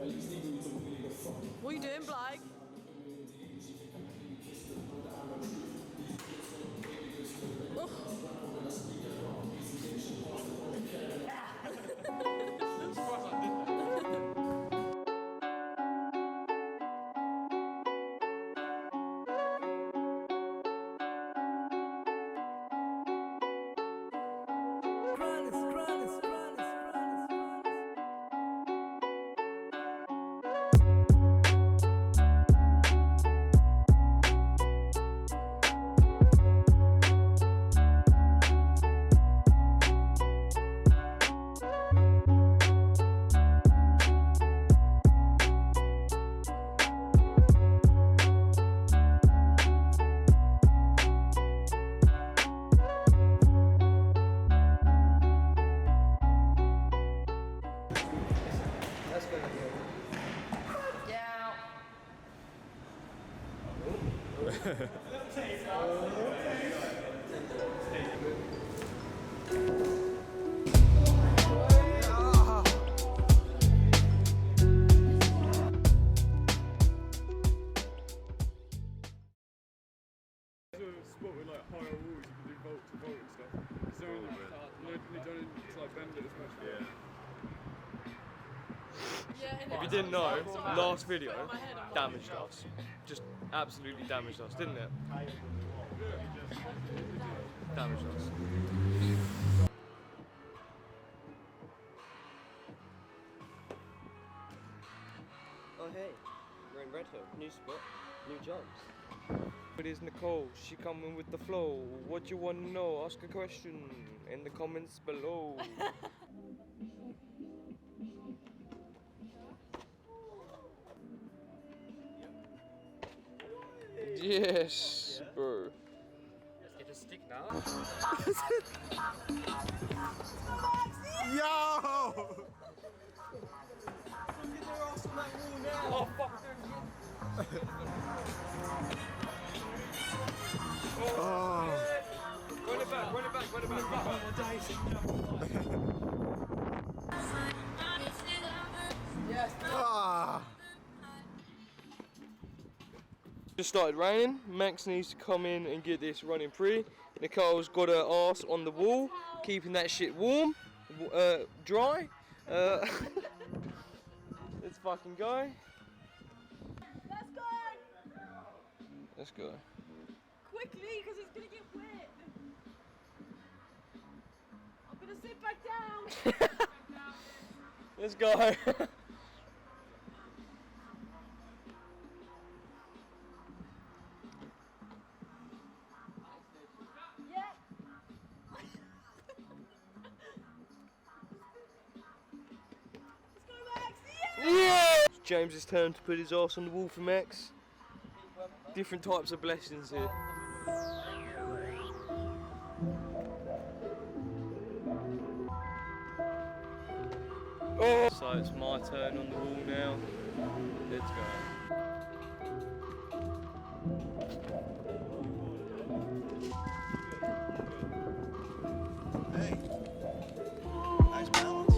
What are you doing, Blake? Spot with like higher walls, you can do vault to vault and stuff. So no don't like bend it as much. If you didn't know, last video damaged us. Just absolutely damaged us, didn't it? Damaged us. Oh hey, we're in Red Hill, new spot, new jumps. It is Nicole, she coming with the flow. What you wanna know? Ask a question in the comments below. Yes, bro. Let's get a stick now. Yo! Oh fuck, Oh. run it back, run it back, run it back. Ah. Just started raining. Max needs to come in and get this running free. Nicole's got her arse on the wall, keeping that shit warm, dry. Let's fucking go. Let's go! Let's go. Quickly, because it's gonna get wet. I'm gonna sit back down. Let's go. Yeah! It's James's turn to put his arse on the wall for Max. Different types of blessings here. Oh! So it's my turn on the wall now. Let's go. Hey, nice balance.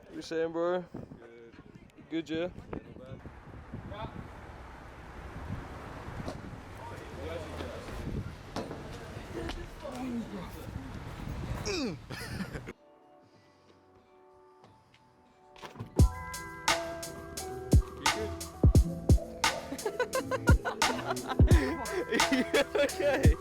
What you saying, bro? Good, yeah? You good? Okay.